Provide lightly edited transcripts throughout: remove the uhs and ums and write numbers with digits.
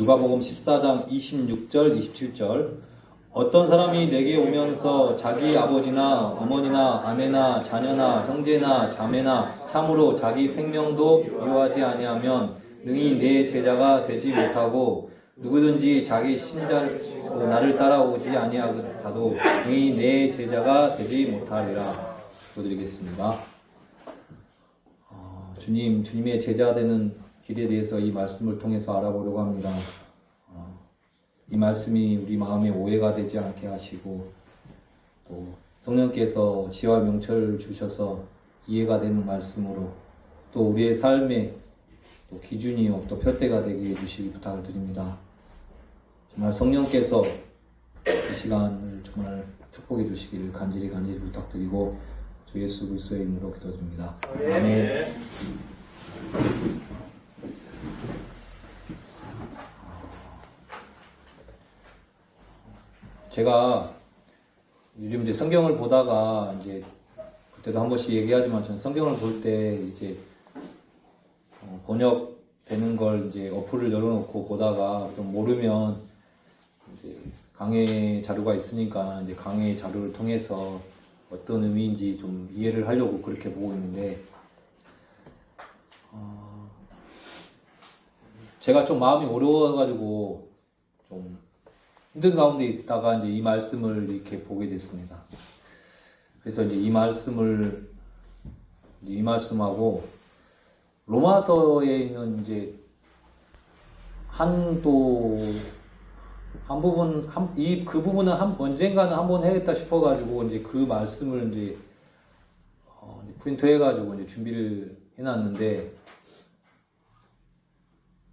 누가복음 14장 26절 27절 어떤 사람이 내게 오면서 자기 아버지나 어머니나 아내나 자녀나 형제나 자매나 참으로 자기 생명도 미워하지 아니하면 능히 내 제자가 되지 못하고 누구든지 자기 신자를 나를 따라오지 아니하고도 능히 내 제자가 되지 못하리라. 기도드리겠습니다. 주님의 제자 되는 길에 대해서 이 말씀을 통해서 알아보려고 합니다. 이 말씀이 우리 마음에 오해가 되지 않게 하시고 또 성령께서 지와 명철을 주셔서 이해가 되는 말씀으로 또 우리의 삶에 또 기준이요 또 표대가 되게 해주시기 부탁을 드립니다. 정말 성령께서 이 시간을 정말 축복해 주시기를 간절히 부탁드리고 주 예수 그리스도의 이름으로 기도드립니다. 아멘. 제가 요즘 이제 성경을 보다가 이제 그때도 한 번씩 얘기하지만 저는 성경을 볼 때 이제 번역되는 걸 이제 어플을 열어놓고 보다가 좀 모르면 이제 강의 자료가 있으니까 이제 강의 자료를 통해서 어떤 의미인지 좀 이해를 하려고 그렇게 보고 있는데 제가 좀 마음이 어려워가지고 좀 힘든 가운데 있다가 이제 이 말씀을 이렇게 보게 됐습니다. 그래서 이제 이 말씀하고 로마서에 있는 이제 그 부분은 언젠가는 한번 해야겠다 싶어가지고 이제 그 말씀을 이제 프린트 해가지고 이제 준비를 해놨는데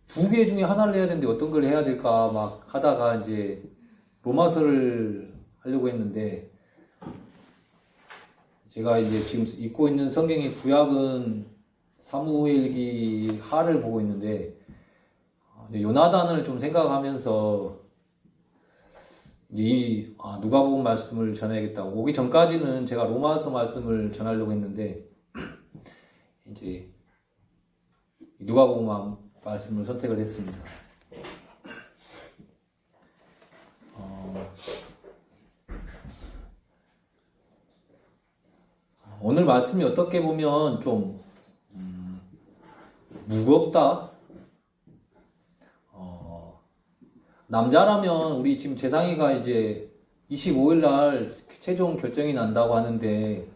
두 개 중에 하나를 해야 되는데 어떤 걸 해야 될까 막 하다가 이제 로마서를 하려고 했는데 제가 이제 지금 읽고 있는 성경의 구약은 사무엘기 하를 보고 있는데 요나단을 좀 생각하면서 이 누가복음 말씀을 전해야겠다고 오기 전까지는 제가 로마서 말씀을 전하려고 했는데 이제 누가복음 말씀을 선택을 했습니다. 오늘 말씀이 어떻게 보면 좀 무겁다. 남자라면 우리 지금 재상이가 이제 25일 날 최종 결정이 난다고 하는데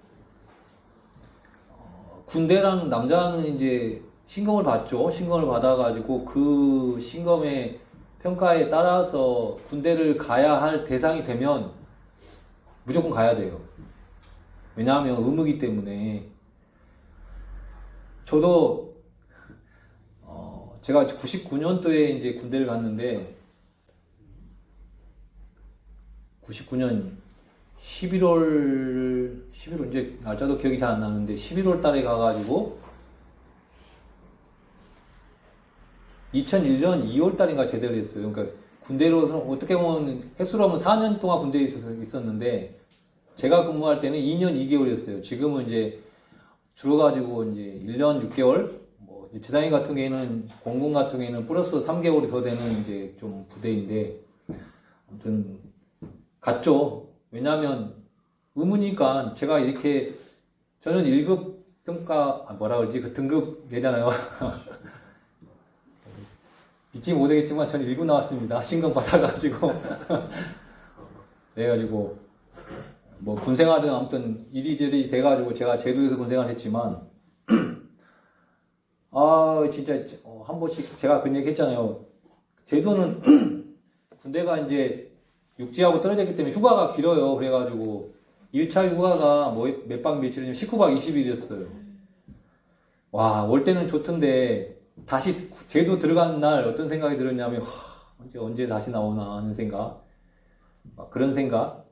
군대라는 남자는 이제 신검을 받죠. 신검을 받아가지고 그 신검의 평가에 따라서 군대를 가야 할 대상이 되면 무조건 가야 돼요. 왜냐하면 의무이기 때문에. 저도 제가 99년도에 이제 군대를 갔는데 99년 11월 이제 날짜도 기억이 잘 안 나는데 11월 달에 가가지고 2001년 2월 달인가 제대를 했어요. 그러니까 군대로서 어떻게 보면 횟수로 하면 4년 동안 군대에 있었는데 제가 근무할 때는 2년 2개월이었어요. 지금은 이제 줄어가지고 이제 1년 6개월. 뭐 지상이 같은 경우에는 공군 같은 경우에는 플러스 3개월이 더 되는 이제 좀 부대인데 아무튼 갔죠. 왜냐하면 의무니까 제가 이렇게 저는 1급 평가 그 등급 되잖아요. 믿지 못하겠지만 저는 1급 나왔습니다. 신검 받아가지고 그래가지고 뭐 군생활은 아무튼 이리저리 돼가지고 제가 제도에서 군생활을 했지만 진짜 한 번씩 제가 그런 얘기 했잖아요. 제도는 군대가 이제 육지하고 떨어져 있기 때문에 휴가가 길어요. 그래가지고 1차 휴가가 뭐 몇 박 며칠이냐면 19박 20일이었어요. 와, 올 때는 좋던데 다시 제도 들어간 날 어떤 생각이 들었냐면 언제 다시 나오나 하는 생각. 그런 생각.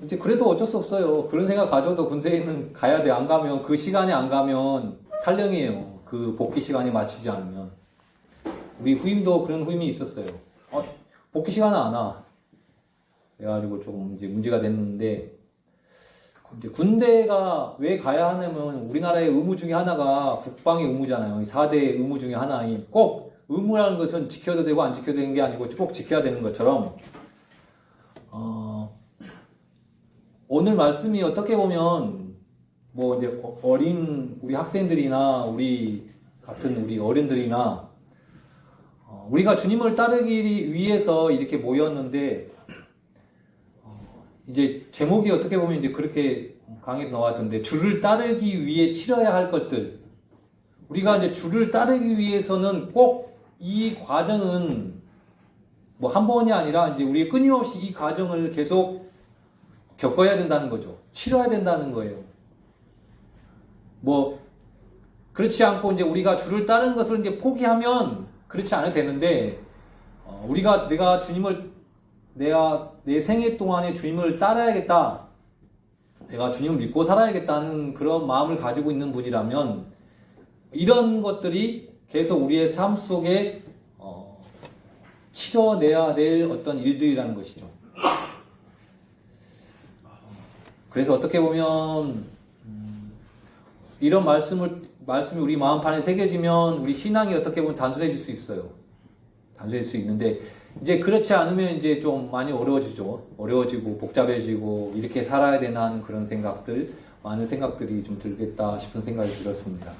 이제 그래도 어쩔 수 없어요. 그런 생각 가져도 군대에는 가야 돼. 안 가면 그 시간에 안 가면 탈령이에요. 그 복귀 시간에 맞추지 않으면. 우리 후임도 그런 후임이 있었어요. 복귀 시간은 안 와. 그래가지고 조금 이제 문제가 됐는데 군대가 왜 가야 하냐면 우리나라의 의무 중에 하나가 국방의 의무잖아요. 4대 의무 중에 하나인 꼭 의무라는 것은 지켜도 되고 안 지켜도 되는 게 아니고 꼭 지켜야 되는 것처럼 오늘 말씀이 어떻게 보면 뭐 이제 어린 우리 학생들이나 우리 같은 우리 어른들이나 우리가 주님을 따르기 위해서 이렇게 모였는데 이제 제목이 어떻게 보면 이제 그렇게 강의도 나왔던데 주를 따르기 위해 치러야 할 것들 우리가 이제 주를 따르기 위해서는 꼭 이 과정은 뭐 한 번이 아니라 이제 우리 끊임없이 이 과정을 계속 겪어야 된다는 거죠. 치러야 된다는 거예요. 뭐 그렇지 않고 이제 우리가 주를 따르는 것을 이제 포기하면 그렇지 않아도 되는데 내가 주님을 내 생애 동안에 주님을 따라야겠다. 내가 주님을 믿고 살아야겠다는 그런 마음을 가지고 있는 분이라면 이런 것들이 계속 우리의 삶 속에 치러내야 될 어떤 일들이라는 것이죠. 그래서 어떻게 보면 이런 말씀이 우리 마음판에 새겨지면 우리 신앙이 어떻게 보면 단순해질 수 있어요. 단순해질 수 있는데 이제 그렇지 않으면 이제 좀 많이 어려워지죠. 어려워지고 복잡해지고 이렇게 살아야 되나 하는 그런 생각들, 많은 생각들이 좀 들겠다 싶은 생각이 들었습니다.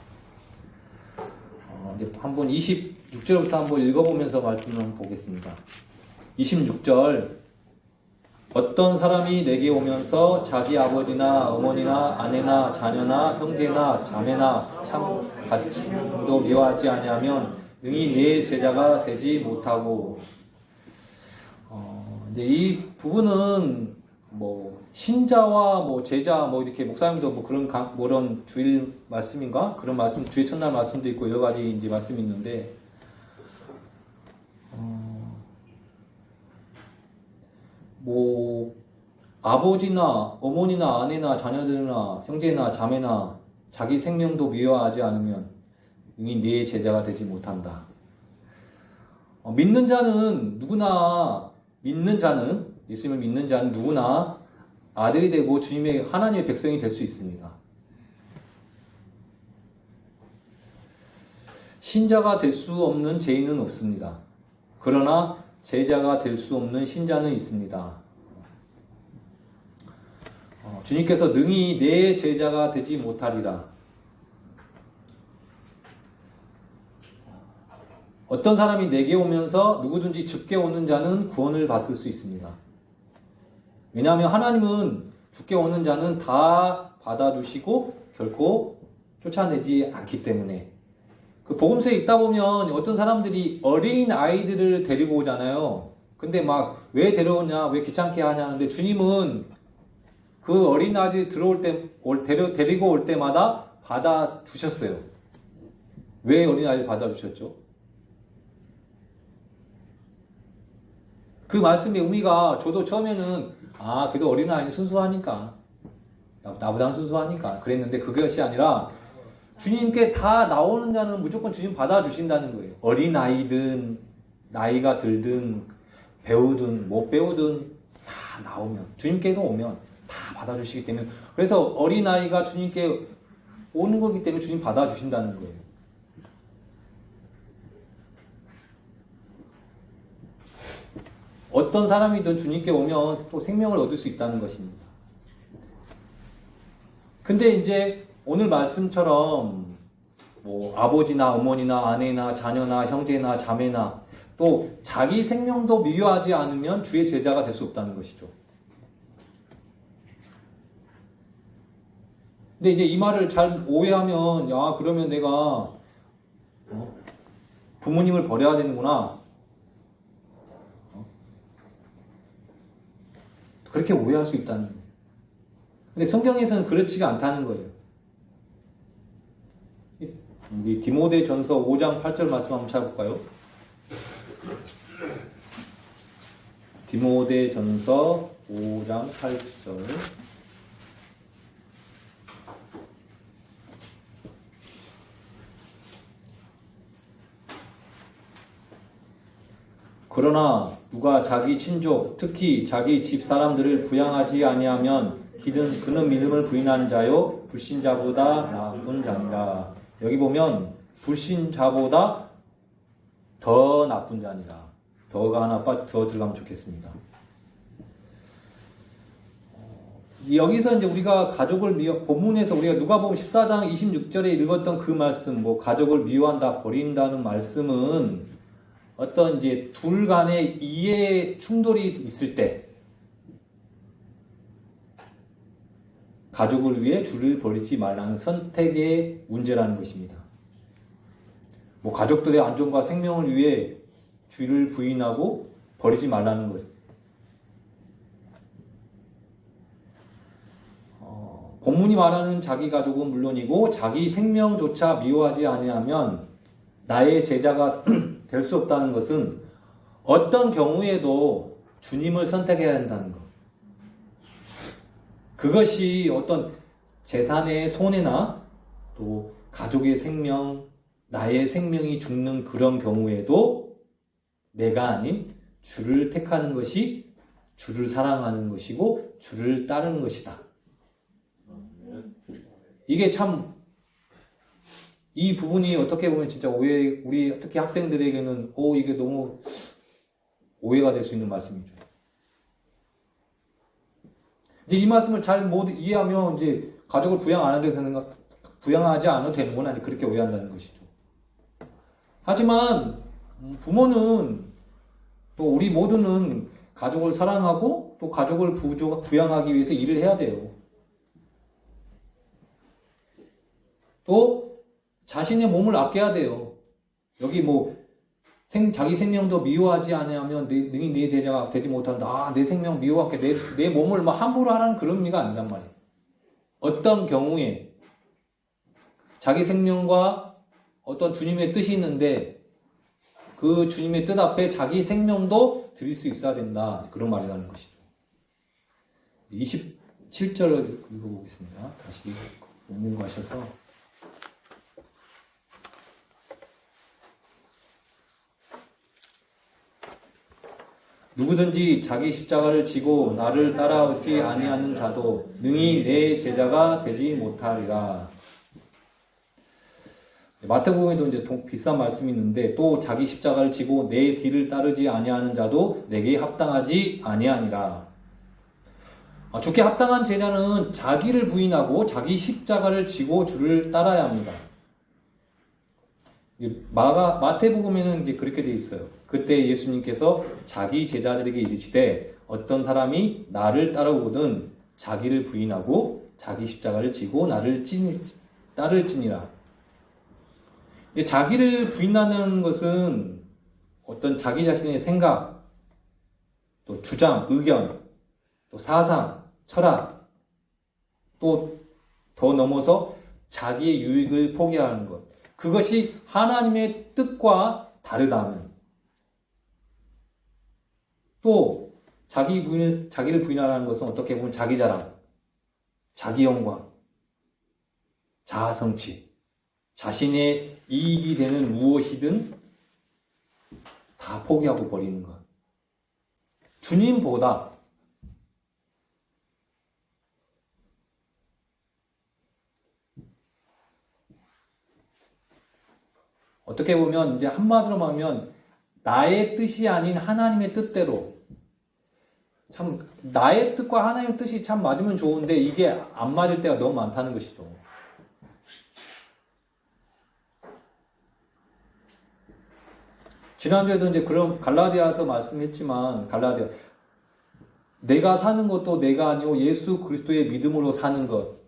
이제 한번 26절부터 한번 읽어보면서 말씀을 한번 보겠습니다. 26절 어떤 사람이 내게 오면서 자기 아버지나 어머니나 아내나 자녀나 형제나 자매나 참 가치도 미워하지 아니하면 능히 내 제자가 되지 못하고 이제 이 부분은 뭐 신자와 뭐 제자 뭐 이렇게 목사님도 뭐 그런 주일 말씀인가 그런 말씀 주일 첫날 말씀도 있고 여러 가지 이제 말씀이 있는데 뭐 아버지나 어머니나 아내나 자녀들이나 형제나 자매나 자기 생명도 미워하지 않으면 능히 네 제자가 되지 못한다. 믿는 자는 예수님을 믿는 자는 누구나 아들이 되고 주님의 하나님의 백성이 될 수 있습니다. 신자가 될 수 없는 죄인은 없습니다. 그러나 제자가 될 수 없는 신자는 있습니다. 주님께서 능히 내 제자가 되지 못하리라. 어떤 사람이 내게 오면서 누구든지 죽게 오는 자는 구원을 받을 수 있습니다. 왜냐하면 하나님은 죽게 오는 자는 다 받아주시고 결코 쫓아내지 않기 때문에 그 복음서에 있다 보면 어떤 사람들이 어린 아이들을 데리고 오잖아요. 근데 막 왜 데려오냐, 왜 귀찮게 하냐 하는데 주님은 그 어린 아이들이 데리고 올 때마다 받아주셨어요. 왜 어린 아이를 받아주셨죠? 그 말씀의 의미가 저도 처음에는 그래도 어린아이는 순수하니까 나보다는 순수하니까 그랬는데 그것이 아니라 주님께 다 나오는 자는 무조건 주님 받아주신다는 거예요. 어린아이든 나이가 들든 배우든 못 배우든 다 나오면 주님께가 오면 다 받아주시기 때문에 그래서 어린아이가 주님께 오는 거기 때문에 주님 받아주신다는 거예요. 어떤 사람이든 주님께 오면 또 생명을 얻을 수 있다는 것입니다. 근데 이제 오늘 말씀처럼 뭐 아버지나 어머니나 아내나 자녀나 형제나 자매나 또 자기 생명도 미워하지 않으면 주의 제자가 될 수 없다는 것이죠. 근데 이제 이 말을 잘 오해하면 그러면 내가 부모님을 버려야 되는구나. 그렇게 오해할 수 있다는 거예요. 근데 성경에서는 그렇지가 않다는 거예요. 우리 디모데전서 5장 8절 말씀 한번 찾아볼까요? 디모데전서 5장 8절 그러나 누가 자기 친족 특히 자기 집 사람들을 부양하지 아니하면 그는 믿음을 부인한 자요 불신자보다 나쁜 자니라. 여기 보면 불신자보다 더 나쁜 자니라. 더가 하나 더 들어가면 좋겠습니다. 여기서 이제 우리가 가족을 본문에서 우리가 누가복음 14장 26절에 읽었던 그 말씀, 뭐 가족을 미워한다, 버린다는 말씀은 어떤 이제 둘 간의 이해 충돌이 있을 때 가족을 위해 줄을 버리지 말라는 선택의 문제라는 것입니다. 뭐 가족들의 안전과 생명을 위해 줄을 부인하고 버리지 말라는 것. 본문이 말하는 자기 가족은 물론이고 자기 생명조차 미워하지 아니하면 나의 제자가 될 수 없다는 것은 어떤 경우에도 주님을 선택해야 한다는 것. 그것이 어떤 재산의 손해나 또 가족의 생명, 나의 생명이 죽는 그런 경우에도 내가 아닌 주를 택하는 것이 주를 사랑하는 것이고 주를 따르는 것이다. 이게 참 이 부분이 어떻게 보면 진짜 우리 특히 학생들에게는 이게 너무 오해가 될 수 있는 말씀이죠. 이제 이 말씀을 잘 못 이해하면 이제 가족을 부양하지 않아도 되는 건 아니 그렇게 오해한다는 것이죠. 하지만 부모는 또 우리 모두는 가족을 사랑하고 또 가족을 부양하기 위해서 일을 해야 돼요. 또 자신의 몸을 아껴야 돼요. 여기 뭐 자기 생명도 미워하지 않으면 능히 네 제자가 되지 못한다. 내 생명 미워할게. 내 몸을 막 함부로 하라는 그런 의미가 아니란 말이에요. 어떤 경우에 자기 생명과 어떤 주님의 뜻이 있는데 그 주님의 뜻 앞에 자기 생명도 드릴 수 있어야 된다. 그런 말이라는 것이죠. 27절을 읽어보겠습니다. 다시 본문 가셔서 누구든지 자기 십자가를 지고 나를 따라오지 아니하는 자도 능히 내 제자가 되지 못하리라. 마태복음에도 이제 비슷한 말씀이 있는데 또 자기 십자가를 지고 내 뒤를 따르지 아니하는 자도 내게 합당하지 아니하니라. 주께 합당한 제자는 자기를 부인하고 자기 십자가를 지고 주를 따라야 합니다. 마태복음에는 이제 그렇게 돼 있어요. 그때 예수님께서 자기 제자들에게 이르시되 어떤 사람이 나를 따라오거든 자기를 부인하고 자기 십자가를 지고 나를 따를지니라. 자기를 부인하는 것은 어떤 자기 자신의 생각, 또 주장, 의견, 또 사상, 철학, 또 더 넘어서 자기의 유익을 포기하는 것. 그것이 하나님의 뜻과 다르다면 또 자기를 부인하라는 것은 어떻게 보면 자기 자랑, 자기 영광, 자아 성취, 자신의 이익이 되는 무엇이든 다 포기하고 버리는 것. 주님보다 어떻게 보면 이제 한마디로 말하면 나의 뜻이 아닌 하나님의 뜻대로 참 나의 뜻과 하나님의 뜻이 참 맞으면 좋은데 이게 안 맞을 때가 너무 많다는 것이죠. 지난주에도 이제 그런 갈라디아서 말씀했지만 내가 사는 것도 내가 아니고 예수 그리스도의 믿음으로 사는 것.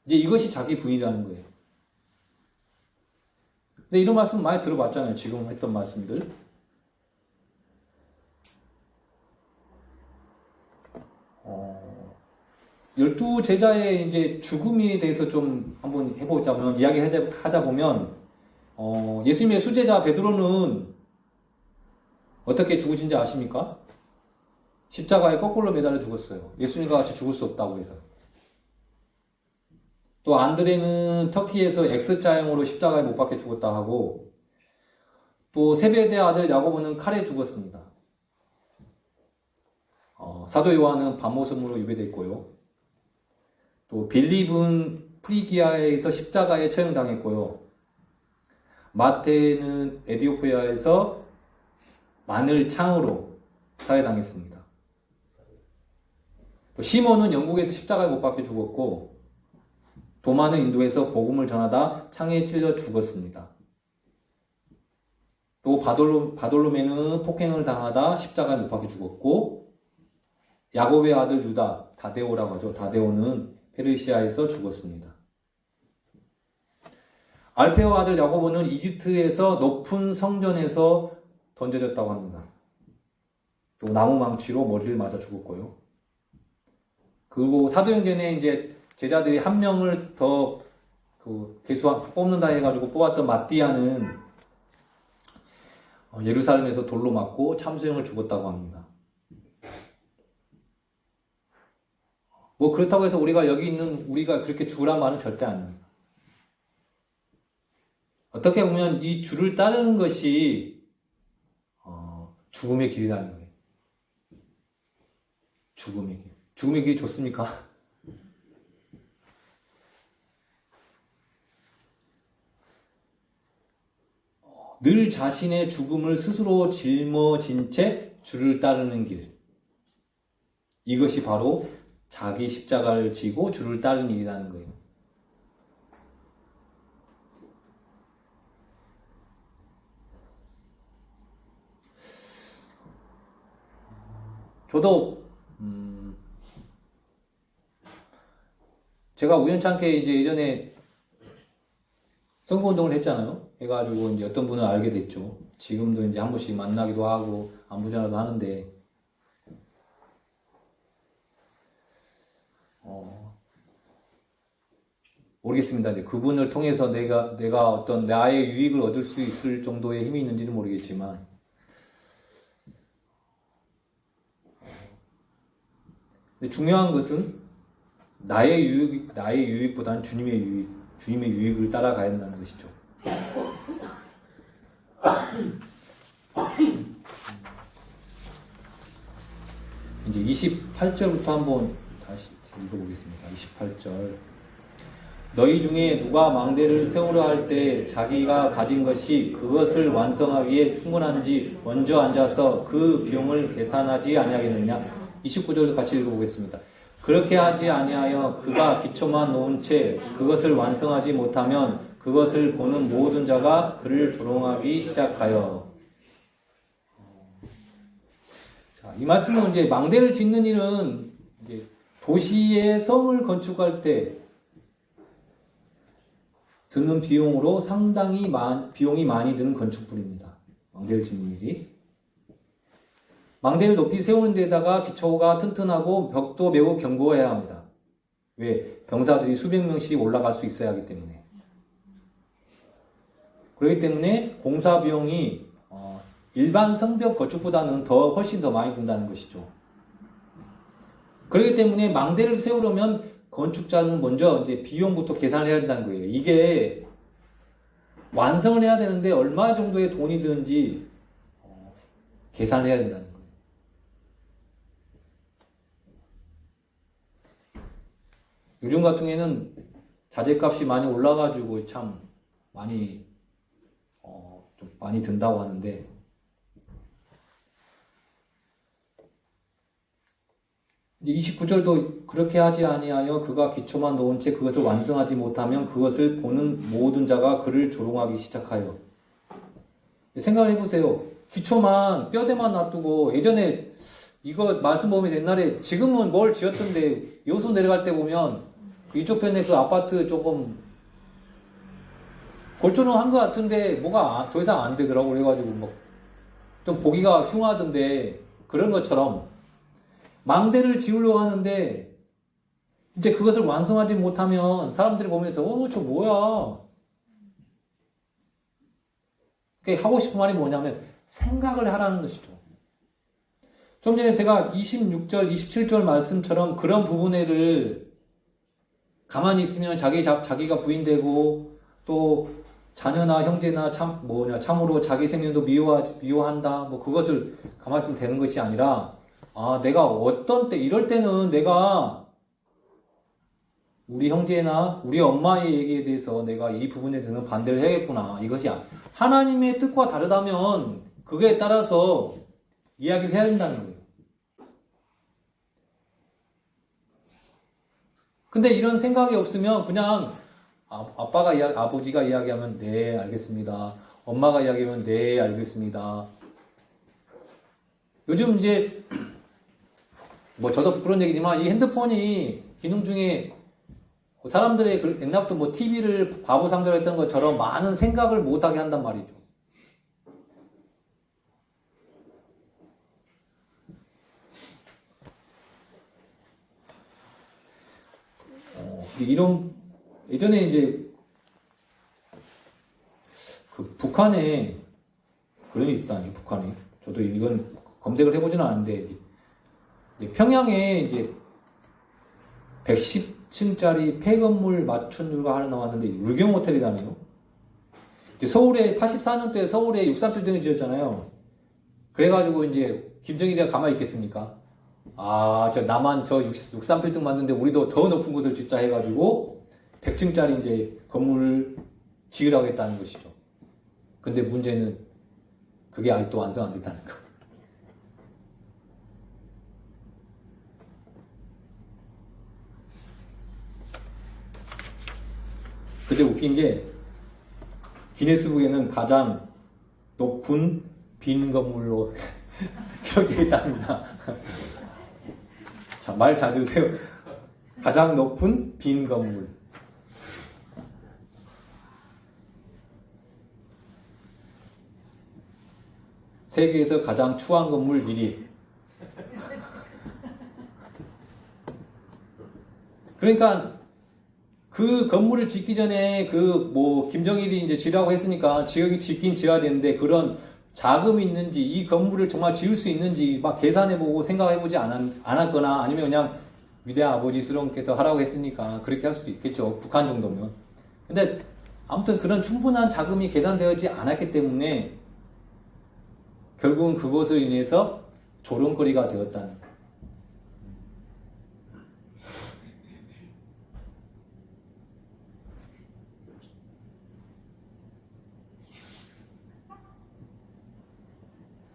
이제 이것이 자기 부인이라는 거예요. 근데 이런 말씀 많이 들어봤잖아요. 지금 했던 말씀들. 열두 제자의 이제 죽음에 대해서 좀 한번 이야기하자 보면, 예수님의 수제자 베드로는 어떻게 죽으신지 아십니까? 십자가에 거꾸로 매달려 죽었어요. 예수님과 같이 죽을 수 없다고 해서. 또 안드레는 터키에서 X자형으로 십자가에 못 박혀 죽었다 하고, 또 세베대 아들 야고보는 칼에 죽었습니다. 사도 요한은 밤모섬으로 유배됐고요. 또 빌립은 프리기아에서 십자가에 처형당했고요. 마태는 에디오피아에서 마늘 창으로 살해당했습니다. 또 시몬은 영국에서 십자가에 못 박혀 죽었고, 도마는 인도에서 복음을 전하다 창에 찔려 죽었습니다. 또 바돌로메는 폭행을 당하다 십자가에 못 박혀 죽었고, 야곱의 아들 유다, 다데오라고 하죠. 다데오는 페르시아에서 죽었습니다. 알페오 아들 야고보는 이집트에서 높은 성전에서 던져졌다고 합니다. 또 나무 망치로 머리를 맞아 죽었고요. 그리고 사도행전에 이제 제자들이 한 명을 더 뽑는다 해가지고 뽑았던 마띠아는 예루살렘에서 돌로 맞고 참수형을 죽었다고 합니다. 뭐 그렇다고 해서 우리가 그렇게 죽으란 말은 절대 아닙니다. 어떻게 보면 이 주를 따르는 것이 죽음의 길이라는 거예요. 죽음의 길. 죽음의 길이 좋습니까? 늘 자신의 죽음을 스스로 짊어진 채 주를 따르는 길. 이것이 바로 자기 십자가를 지고 주를 따르는 일이라는 거예요. 저도 제가 우연찮게 이제 예전에 선거운동을 했잖아요. 해가지고 이제 어떤 분을 알게 됐죠. 지금도 이제 한 번씩 만나기도 하고 안부 전화도 하는데 모르겠습니다. 이제 그분을 통해서 내가 어떤 나의 유익을 얻을 수 있을 정도의 힘이 있는지는 모르겠지만 근데 중요한 것은 나의 유익보다는 주님의 유익을 따라가야 한다는 것이죠. 이제 28절부터 한번 다시 읽어보겠습니다. 28절. 너희 중에 누가 망대를 세우려 할 때 자기가 가진 것이 그것을 완성하기에 충분한지 먼저 앉아서 그 비용을 계산하지 아니하겠느냐. 29절도 같이 읽어보겠습니다. 그렇게 하지 아니하여 그가 기초만 놓은 채 그것을 완성하지 못하면 그것을 보는 모든 자가 그를 조롱하기 시작하여. 자, 이 말씀은 이제 망대를 짓는 일은 이제 도시의 성을 건축할 때 드는 비용으로 상당히 비용이 많이 드는 건축물입니다. 망대를 짓는 일이. 망대를 높이 세우는 데다가 기초가 튼튼하고 벽도 매우 견고해야 합니다. 왜? 병사들이 수백 명씩 올라갈 수 있어야 하기 때문에. 그렇기 때문에 공사 비용이 일반 성벽 건축보다는 훨씬 더 많이 든다는 것이죠. 그렇기 때문에 망대를 세우려면 건축자는 먼저 이제 비용부터 계산을 해야 된다는 거예요. 이게 완성을 해야 되는데 얼마 정도의 돈이 드는지 계산을 해야 된다는 거예요. 요즘 같은 경우에는 자재값이 많이 올라가지고 참 많이 좀 많이 든다고 하는데 이제 29절도 그렇게 하지 아니하여 그가 기초만 놓은 채 그것을 완성하지 못하면 그것을 보는 모든 자가 그를 조롱하기 시작하여. 생각을 해보세요. 기초만 뼈대만 놔두고 예전에 이거 말씀 보면 옛날에 지금은 뭘 지었던데 여수 내려갈 때 보면 이쪽 편에 그 아파트 조금 골조는 한 것 같은데 뭐가 더 이상 안 되더라고. 그래가지고 뭐 좀 보기가 흉하던데 그런 것처럼 망대를 지으려고 하는데 이제 그것을 완성하지 못하면 사람들이 보면서 저 뭐야. 하고 싶은 말이 뭐냐면 생각을 하라는 것이죠. 좀 전에 제가 26절, 27절 말씀처럼 그런 부분을 가만히 있으면 자기가 부인되고 또 자녀나 형제나 참으로 자기 생명도 미워한다. 뭐 그것을 가만히 있으면 되는 것이 아니라 내가 어떤 때 이럴 때는 내가 우리 형제나 우리 엄마의 얘기에 대해서 내가 이 부분에 대해서는 반대를 해야겠구나. 이것이 하나님의 뜻과 다르다면 그거에 따라서 이야기를 해야 된다는 거예요. 근데 이런 생각이 없으면 그냥 아버지가 이야기하면 네 알겠습니다. 엄마가 이야기하면 네 알겠습니다. 요즘 이제 뭐 저도 부끄러운 얘기지만 이 핸드폰이 기능 중에 사람들의 옛날부터 뭐 TV를 바보 상대로 했던 것처럼 많은 생각을 못하게 한단 말이죠. 이런 예전에 이제 그 북한에 그런 게 있다니 북한에 저도 이건 검색을 해보지는 않았는데 평양에 이제 110층짜리 폐건물 맞춘 가 하나 나왔는데 울경 호텔이라네요. 서울에 84년도에 서울에 63빌딩을 지었잖아요. 그래가지고 이제 김정일이가 가만히 있겠습니까? 나만 저 63빌딩 만드는데 우리도 더 높은 곳을 짓자 해가지고 100층짜리 이제 건물을 지으라고 했다는 것이죠. 근데 문제는 그게 아직도 완성 안 됐다는 거. 근데 웃긴 게 기네스북에는 가장 높은 빈 건물로 기록되어 있답니다. 자, 말 잘 들으세요. 가장 높은 빈 건물. 세계에서 가장 추한 건물 1위. 그러니까 그 건물을 짓기 전에 김정일이 이제 지라고 했으니까 지역이 짓긴 지어야 되는데 그런 자금이 있는지 이 건물을 정말 지을 수 있는지 막 계산해보고 생각해보지 않았거나 아니면 그냥 위대한 아버지 수령께서 하라고 했으니까 그렇게 할 수도 있겠죠. 북한 정도면. 근데 아무튼 그런 충분한 자금이 계산되지 않았기 때문에 결국은 그것으로 인해서 조롱거리가 되었다는 거예요.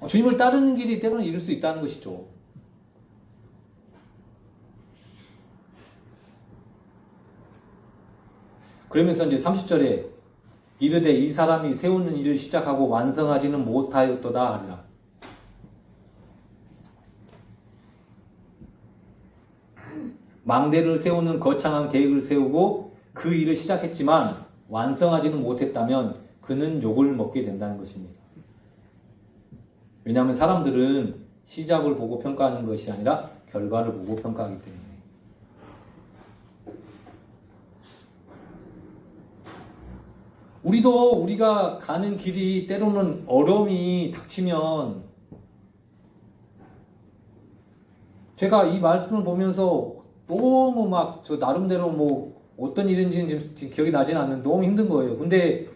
주님을 따르는 길이 때로는 이룰 수 있다는 것이죠. 그러면서 이제 30절에 이르되 이 사람이 세우는 일을 시작하고 완성하지는 못하였도다 하리라. 망대를 세우는 거창한 계획을 세우고 그 일을 시작했지만 완성하지는 못했다면 그는 욕을 먹게 된다는 것입니다. 왜냐하면 사람들은 시작을 보고 평가하는 것이 아니라 결과를 보고 평가하기 때문에. 우리가 가는 길이 때로는 어려움이 닥치면 제가 이 말씀을 보면서 너무 막 저 나름대로 뭐 어떤 일인지는 지금 기억이 나지는 않는데 너무 힘든 거예요. 근데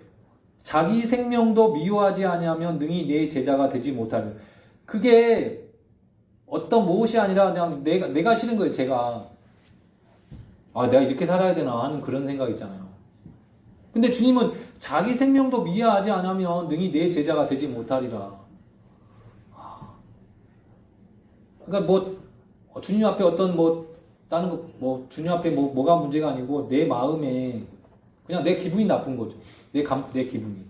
자기 생명도 미워하지 아니하면 능히 내 제자가 되지 못하는 그게 어떤 무엇이 아니라 그냥 내가 싫은 거예요. 제가 내가 이렇게 살아야 되나 하는 그런 생각 있잖아요. 근데 주님은 자기 생명도 미워하지 않으면 능히 내 제자가 되지 못하리라. 그러니까 주님 앞에 어떤 다른 거 주님 앞에 뭐가 문제가 아니고 내 마음에 그냥 내 기분이 나쁜 거죠. 내 기분이.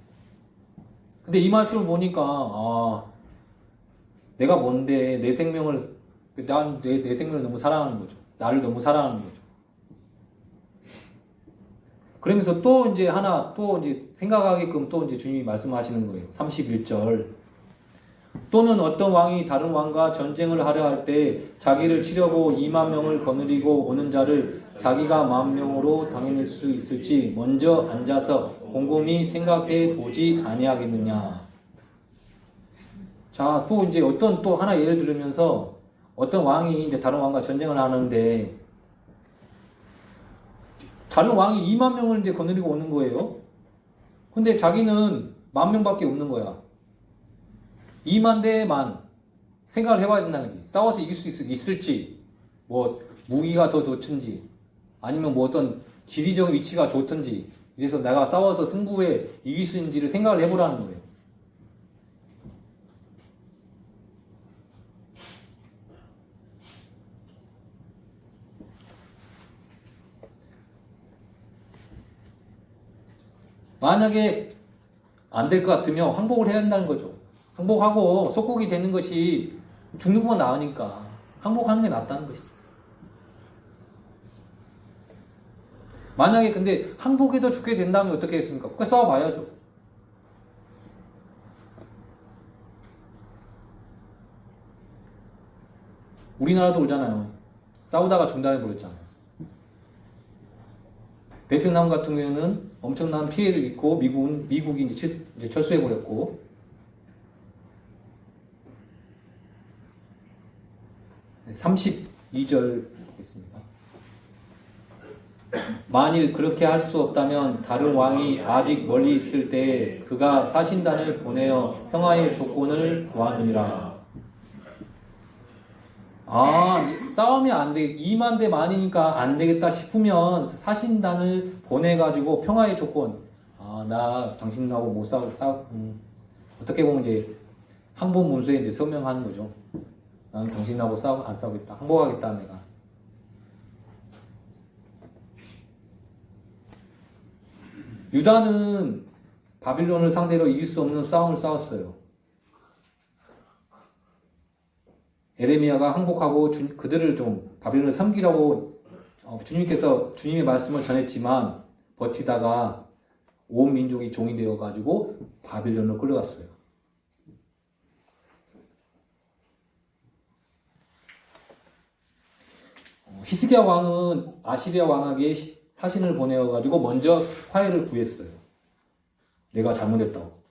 근데 이 말씀을 보니까 내가 뭔데 내 생명을 내 생명을 너무 사랑하는 거죠. 나를 너무 사랑하는 거죠. 그러면서 또 이제 생각하게끔 또 이제 주님이 말씀하시는 거예요. 31절. 또는 어떤 왕이 다른 왕과 전쟁을 하려 할 때 자기를 치려고 2만 명을 거느리고 오는 자를 자기가 10,000명으로 당해낼 수 있을지 먼저 앉아서 곰곰이 생각해 보지 아니하겠느냐. 자, 또 이제 또 하나 예를 들으면서 어떤 왕이 이제 다른 왕과 전쟁을 하는데 다른 왕이 2만 명을 이제 거느리고 오는 거예요. 근데 자기는 10,000명밖에 없는 거야. 2만 대 만 생각을 해봐야 된다는 거지. 싸워서 이길 수 있을지, 무기가 더 좋든지. 아니면 뭐 어떤 지리적 위치가 좋든지 그래서 내가 싸워서 승부에 이길 수 있는지를 생각을 해보라는 거예요. 만약에 안 될 것 같으면 항복을 해야 한다는 거죠. 항복하고 속국이 되는 것이 죽는 건 나으니까 항복하는 게 낫다는 것이죠. 만약에 근데 항복해도 죽게 된다면 어떻게 했습니까? 그냥 싸워봐야죠. 우리나라도 오잖아요. 싸우다가 중단해버렸잖아요. 베트남 같은 경우는 엄청난 피해를 입고 미국이 이제 철수해버렸고 32절 보겠습니다. 만일 그렇게 할 수 없다면 다른 왕이 아직 멀리 있을 때에 그가 사신단을 보내어 평화의 조건을 구하느니라. 싸움이 안 돼. 2만 대 만이니까 안 되겠다 싶으면 사신단을 보내가지고 평화의 조건. 나 당신하고 못 어떻게 보면 이제 항복 문서에 이제 서명하는 거죠. 나는 당신하고 안 싸우겠다. 항복하겠다, 내가. 유다는 바빌론을 상대로 이길 수 없는 싸움을 싸웠어요. 에레미야가 항복하고 그들을 좀 바빌론을 섬기라고 주님께서 주님의 말씀을 전했지만 버티다가 온 민족이 종이 되어가지고 바빌론으로 끌려갔어요. 히스기야 왕은 아시리아 왕에게 사신을 보내어가지고 먼저 화해를 구했어요. 내가 잘못했다고.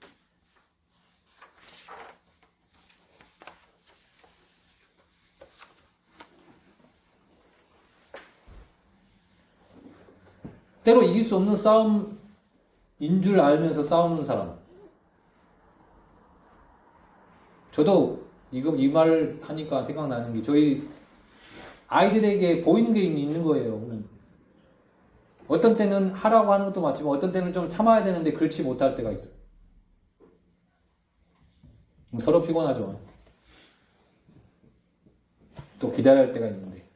때로 이길 수 없는 싸움인 줄 알면서 싸우는 사람. 저도 이 말을 하니까 생각나는 게 저희 아이들에게 보이는 게 있는 거예요. 어떤 때는 하라고 하는 것도 맞지만 어떤 때는 좀 참아야 되는데 그렇지 못할 때가 있어요. 서로 피곤하죠. 또 기다려야 할 때가 있는데.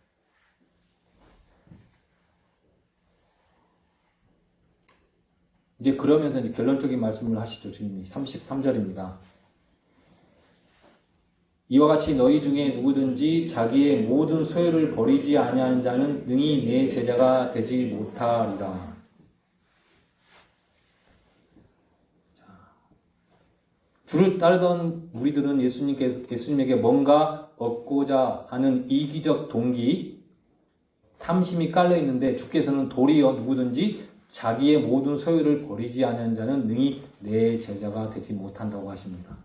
이제 그러면서 이제 결론적인 말씀을 하시죠. 주님이 33절입니다. 이와 같이 너희 중에 누구든지 자기의 모든 소유를 버리지 아니하는 자는 능히 내 제자가 되지 못하리라. 주를 따르던 무리들은 예수님에게 뭔가 얻고자 하는 이기적 동기, 탐심이 깔려 있는데 주께서는 도리어 누구든지 자기의 모든 소유를 버리지 아니하는 자는 능히 내 제자가 되지 못한다고 하십니다.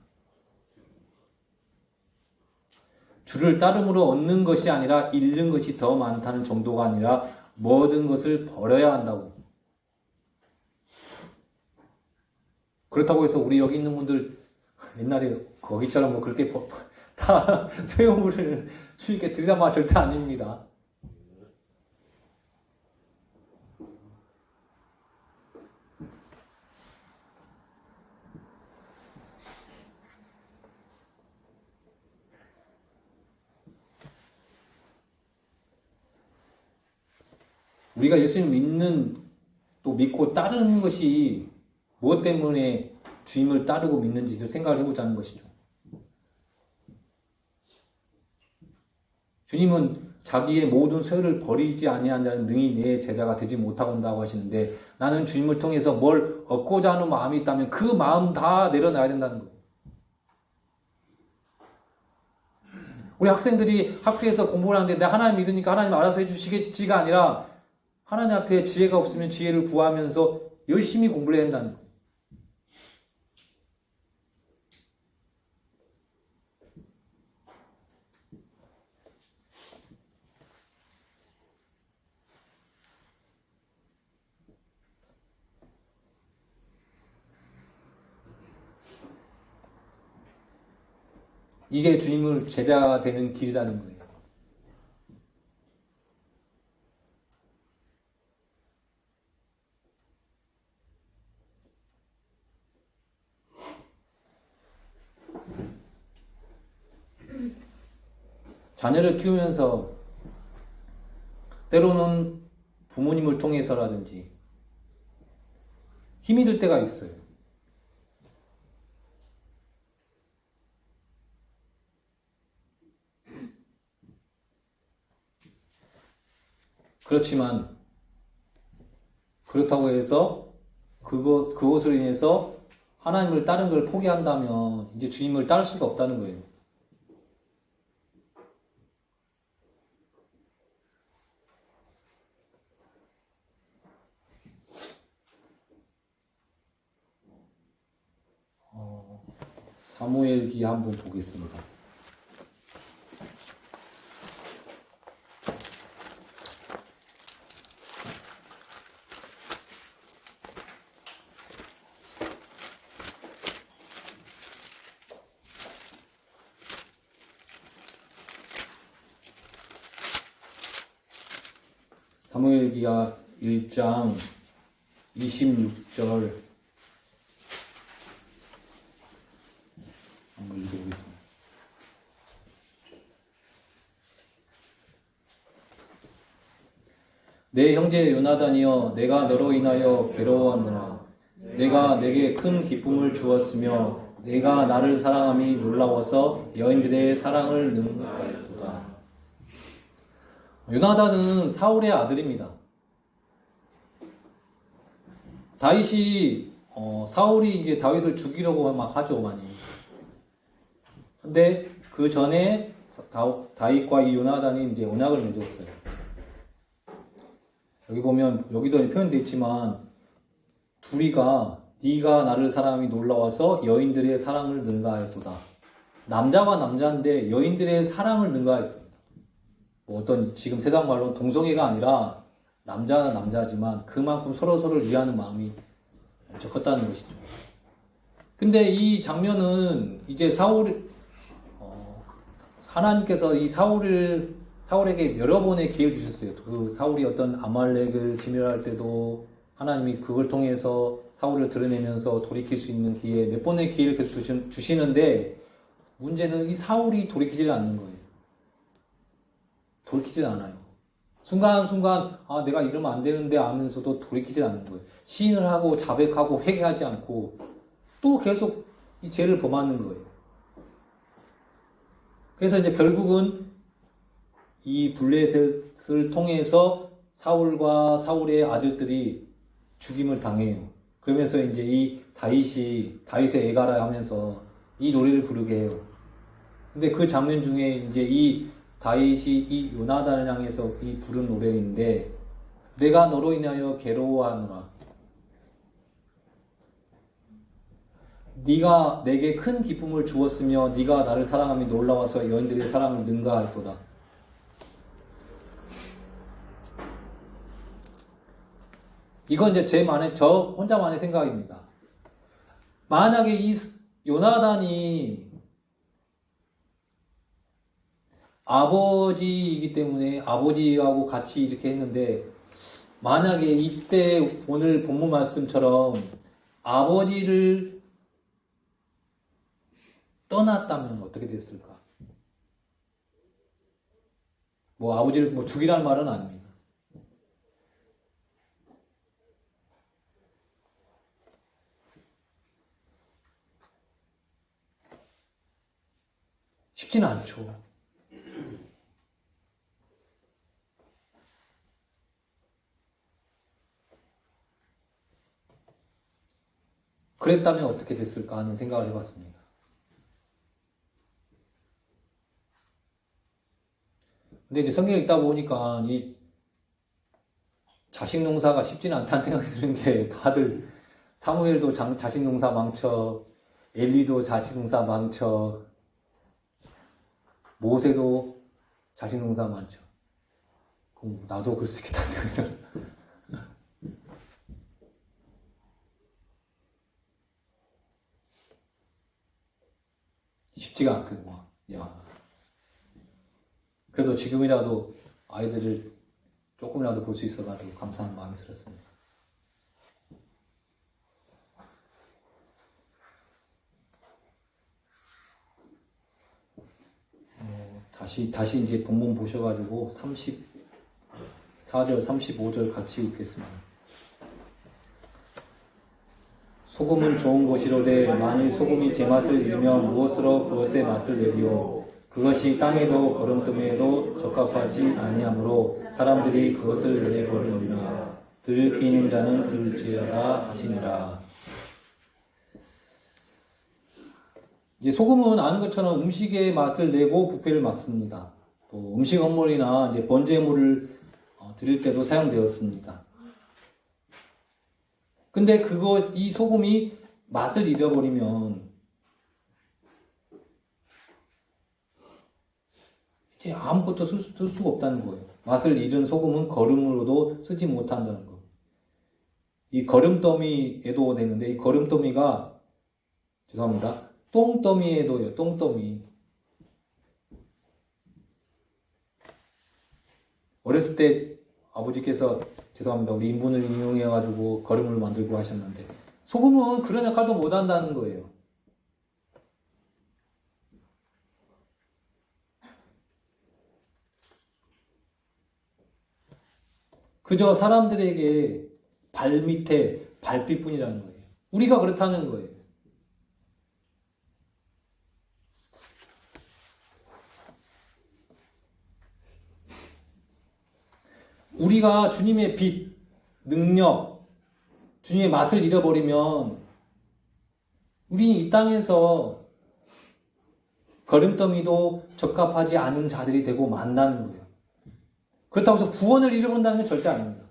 주를 따름으로 얻는 것이 아니라 잃는 것이 더 많다는 정도가 아니라 모든 것을 버려야 한다고. 그렇다고 해서 우리 여기 있는 분들 옛날에 거기처럼 뭐 그렇게 다 소유물을 주님께 드리란 말 절대 아닙니다. 우리가 예수님 또 믿고 따르는 것이 무엇 때문에 주님을 따르고 믿는지를 생각을 해보자는 것이죠. 주님은 자기의 모든 소유를 버리지 아니한 자는 능히 내 제자가 되지 못하고 온다고 하시는데 나는 주님을 통해서 뭘 얻고자 하는 마음이 있다면 그 마음 다 내려놔야 된다는 거예요. 우리 학생들이 학교에서 공부를 하는데 내가 하나님 믿으니까 하나님 알아서 해주시겠지가 아니라 하나님 앞에 지혜가 없으면 지혜를 구하면서 열심히 공부를 해야 한다는 거예요. 이게 주님을 제자가 되는 길이라는 거예요. 자녀를 키우면서 때로는 부모님을 통해서라든지 힘이 들 때가 있어요. 그렇지만 그렇다고 해서 그것으로 인해서 하나님을 따른 걸 포기한다면 이제 주님을 따를 수가 없다는 거예요. 사무엘기 한번 보겠습니다. 사무엘기야 1장 26절 한번 읽어보겠습니다. 내 형제 요나단이여 내가 너로 인하여 괴로워하노라. 내가 내게 큰 기쁨을 주었으며 내가 나를 사랑함이 놀라워서 여인들의 사랑을 능가하였도다. 요나단은 사울의 아들입니다. 다윗이 사울이 이제 다윗을 죽이려고 막 하죠, 많이. 근데 그 전에 다윗과 이 요나단이 이제 언약을 맺었어요. 여기 보면 여기도 표현되어 있지만 둘이가 네가 나를 사랑함이 놀라워서 여인들의 사랑을 능가하였도다. 남자와 남자인데 여인들의 사랑을 능가하였다. 뭐 어떤 지금 세상 말로는 동성애가 아니라 남자는 남자지만 그만큼 서로를 위하는 마음이 엄청 컸다는 것이죠. 근데 이 장면은 이제 하나님께서 이 사울에게 여러 번의 기회를 주셨어요. 그 사울이 어떤 아말렉을 진멸할 때도 하나님이 그걸 통해서 사울을 드러내면서 돌이킬 수 있는 기회, 몇 번의 기회를 계속 주시는데 문제는 이 사울이 돌이키질 않는 거예요. 돌이키질 않아요. 순간순간 내가 이러면 안 되는데 하면서도 돌이키질 않는 거예요. 시인을 하고 자백하고 회개하지 않고 또 계속 이 죄를 범하는 거예요. 그래서 이제 결국은 이 블레셋을 통해서 사울과 사울의 아들들이 죽임을 당해요. 그러면서 이제 이 다윗의 애가라 하면서 이 노래를 부르게 해요. 근데 그 장면 중에 이제 이 다윗이 이 요나단을 향해서 이 부른 노래인데 내가 너로 인하여 괴로워하노라. 네가 내게 큰 기쁨을 주었으며 네가 나를 사랑함이 놀라워서 여인들의 사랑을 능가하였도다. 이건 이제 저 혼자만의 생각입니다. 만약에 이 요나단이 아버지이기 때문에 아버지하고 같이 이렇게 했는데 만약에 이때 오늘 본문 말씀처럼 아버지를 떠났다면 어떻게 됐을까? 뭐 아버지를 죽이라는 말은 아닙니다. 쉽지는 않죠. 그랬다면 어떻게 됐을까 하는 생각을 해봤습니다. 근데 이제 성경 읽다 보니까 이 자식 농사가 쉽지는 않다는 생각이 드는 게 다들 사무엘도 자식 농사 망쳐, 엘리도 자식 농사 망쳐, 모세도 자식 농사 망쳐. 그럼 나도 그럴 수 있겠다는 생각이 들어요. 쉽지가 않거든요. 그래도 지금이라도 아이들을 조금이라도 볼 수 있어가지고 감사한 마음이 들었습니다. 다시 이제 본문 보셔가지고 34절, 35절 같이 읽겠습니다. 소금은 좋은 것이로되 만일 소금이 제맛을 잃으면 무엇으로 그것의 맛을 내리요. 그것이 땅에도 거름더미에도 적합하지 아니하므로 사람들이 그것을 내버리느니라. 들기는 자는 들을지어다 하시니라. 이제 소금은 아는 것처럼 음식의 맛을 내고 부패를 막습니다. 또 음식 헌물이나 이제 번제물을 드릴 때도 사용되었습니다. 근데 이 소금이 맛을 잃어버리면 이제 아무것도 쓸 수가 없다는 거예요. 맛을 잃은 소금은 거름으로도 쓰지 못한다는 거. 이 거름더미에도 되는데 이 거름더미가 죄송합니다. 똥더미에도요. 똥더미. 어렸을 때 아버지께서 죄송합니다. 우리 인분을 이용해가지고 거름을 만들고 하셨는데 소금은 그런 역할도 못한다는 거예요. 그저 사람들에게 발밑에 발빛뿐이라는 거예요. 우리가 그렇다는 거예요. 우리가 주님의 빛, 능력, 주님의 맛을 잃어버리면 우리 이 땅에서 거름더미도 적합하지 않은 자들이 되고 만나는 거예요. 그렇다고 해서 구원을 잃어버린다는 건 절대 아닙니다.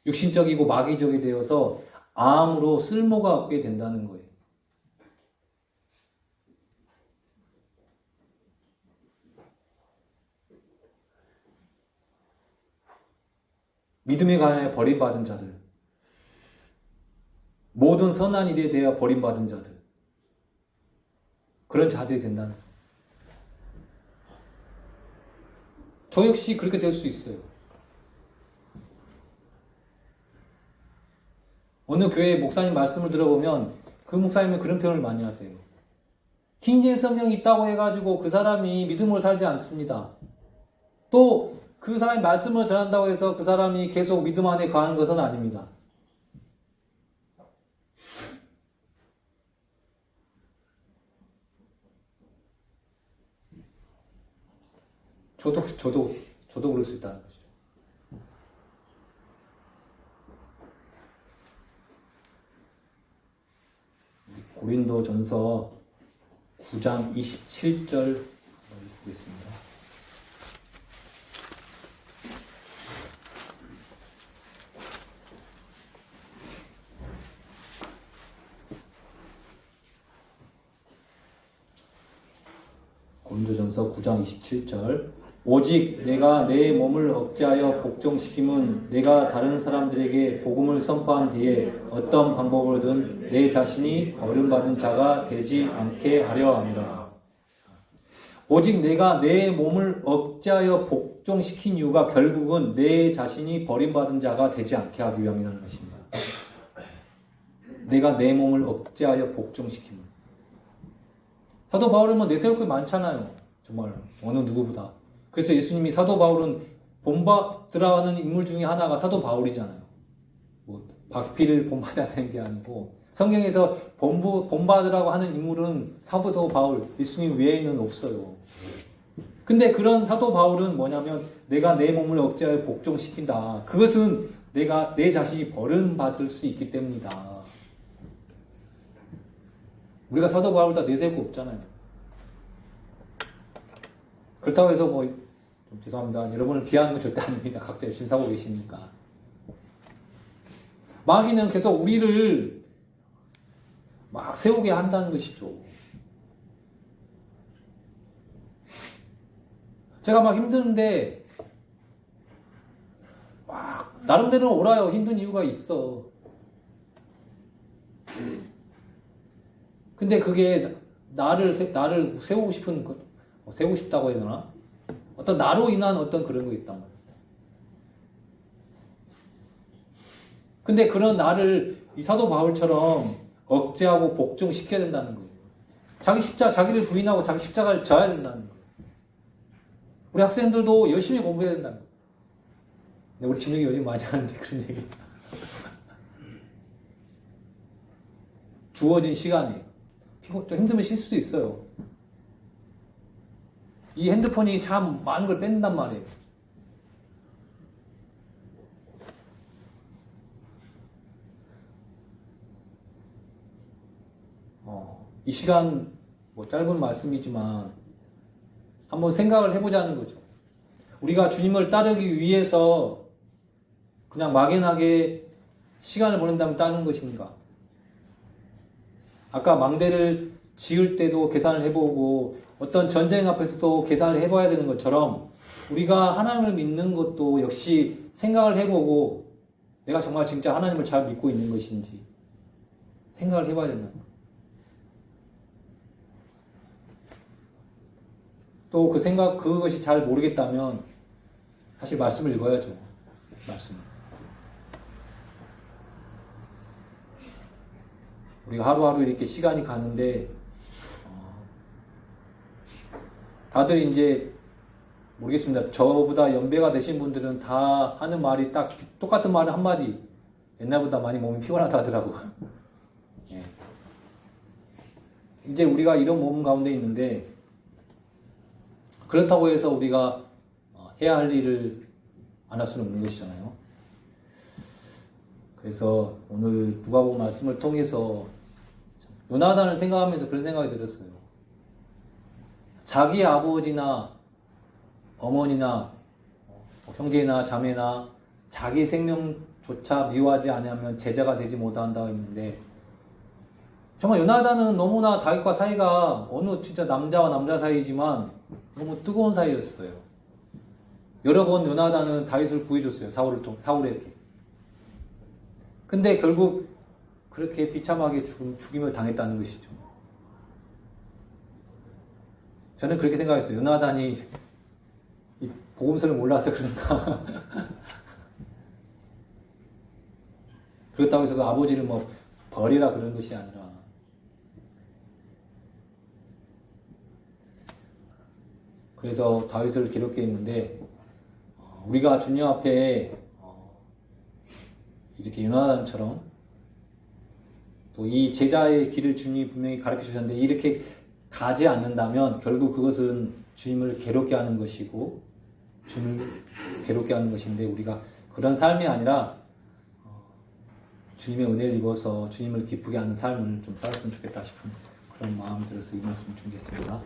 육신적이고 마귀적이 되어서 아무로 쓸모가 없게 된다는 거예요. 믿음에 관하여 버림받은 자들, 모든 선한 일에 대하여 버림받은 자들, 그런 자들이 된다는 거예요. 저 역시 그렇게 될 수 있어요. 어느 교회 목사님 말씀을 들어보면 그 목사님은 그런 표현을 많이 하세요. 킹제임스 성경이 있다고 해가지고 그 사람이 믿음으로 살지 않습니다. 또 그 사람이 말씀을 전한다고 해서 그 사람이 계속 믿음 안에 거하는 것은 아닙니다. 저도 그럴 수 있다는 것이죠. 고린도전서 9장 27절 보겠습니다. 고린도전서 9장 27절 오직 내가 내 몸을 억제하여 복종시킴은 내가 다른 사람들에게 복음을 선포한 뒤에 어떤 방법으로든 내 자신이 버림받은 자가 되지 않게 하려 함이라. 오직 내가 내 몸을 억제하여 복종시킨 이유가 결국은 내 자신이 버림받은 자가 되지 않게 하기 위함이라는 것입니다. 내가 내 몸을 억제하여 복종시킴은. 사도 바울은 내세울 게 많잖아요. 정말 어느 누구보다. 그래서 예수님이 사도 바울은 본받으라는 인물 중에 하나가 사도 바울이잖아요. 박피를 본받아야 되는 게 아니고 성경에서 본받으라고 하는 인물은 사도 바울, 예수님 외에는 없어요. 근데 그런 사도 바울은 뭐냐면 내가 내 몸을 억제하여 복종시킨다. 그것은 내가 내 자신이 버림받을 수 있기 때문이다. 우리가 사도 바울 다 내세울 거 없잖아요. 그렇다고 해서 좀 죄송합니다. 여러분을 비하하는 건 절대 아닙니다. 각자 열심히 사고 계시니까. 마귀는 계속 우리를 막 세우게 한다는 것이죠. 제가 막 힘드는데 막 나름대로 옳아요. 힘든 이유가 있어. 근데 그게 나를 세우고 싶은 것, 세우고 싶다고 해야 되나? 어떤 나로 인한 어떤 그런 거 있단 말이에요. 근데 그런 나를 이 사도 바울처럼 억제하고 복종시켜야 된다는 거예요. 자기를 부인하고 자기 십자가를 져야 된다는 거예요. 우리 학생들도 열심히 공부해야 된다는 거예요. 근데 우리 진영이 요즘 많이 하는데 그런 얘기. 주어진 시간에 좀 힘들면 쉴 수도 있어요. 이 핸드폰이 참 많은 걸 뺀단 말이에요. 이 시간 뭐 짧은 말씀이지만 한번 생각을 해보자는 거죠. 우리가 주님을 따르기 위해서 그냥 막연하게 시간을 보낸다면 따르는 것인가? 아까 망대를 지을 때도 계산을 해보고 어떤 전쟁 앞에서도 계산을 해봐야 되는 것처럼 우리가 하나님을 믿는 것도 역시 생각을 해보고 내가 정말 진짜 하나님을 잘 믿고 있는 것인지 생각을 해봐야 된다는 거예요. 또 그 생각, 그것이 잘 모르겠다면 사실 말씀을 읽어야죠. 말씀을. 우리가 하루하루 이렇게 시간이 가는데 다들 이제 모르겠습니다. 저보다 연배가 되신 분들은 다 하는 말이 딱 똑같은 말은 한마디. 옛날보다 많이 몸이 피곤하다 하더라고요. 예. 이제 우리가 이런 몸 가운데 있는데 그렇다고 해서 우리가 해야 할 일을 안 할 수는 없는 것이잖아요. 그래서 오늘 누가복음 말씀을 통해서 요나단을 생각하면서 그런 생각이 들었어요. 자기 아버지나 어머니나 형제나 자매나 자기 생명조차 미워하지 않으면 제자가 되지 못한다고 했는데 정말 요나단은 너무나 다윗과 사이가 어느 진짜 남자와 남자 사이지만 너무 뜨거운 사이였어요. 여러 번 요나단은 다윗을 구해줬어요. 사울에게. 근데 결국 그렇게 비참하게 죽임을 당했다는 것이죠. 저는 그렇게 생각했어요. 요나단이 이 복음서를 몰라서 그런가. 그렇다고 해서 그 아버지를 뭐 버리라 그런 것이 아니라 그래서 다윗을 괴롭게 했는데 우리가 주님 앞에 이렇게 요나단처럼 또 이 제자의 길을 주님이 분명히 가르쳐 주셨는데 이렇게 가지 않는다면 결국 그것은 주님을 괴롭게 하는 것이고 주님을 괴롭게 하는 것인데 우리가 그런 삶이 아니라 주님의 은혜를 입어서 주님을 기쁘게 하는 삶을 좀 살았으면 좋겠다 싶은 그런 마음 들어서 이 말씀을 준비했습니다.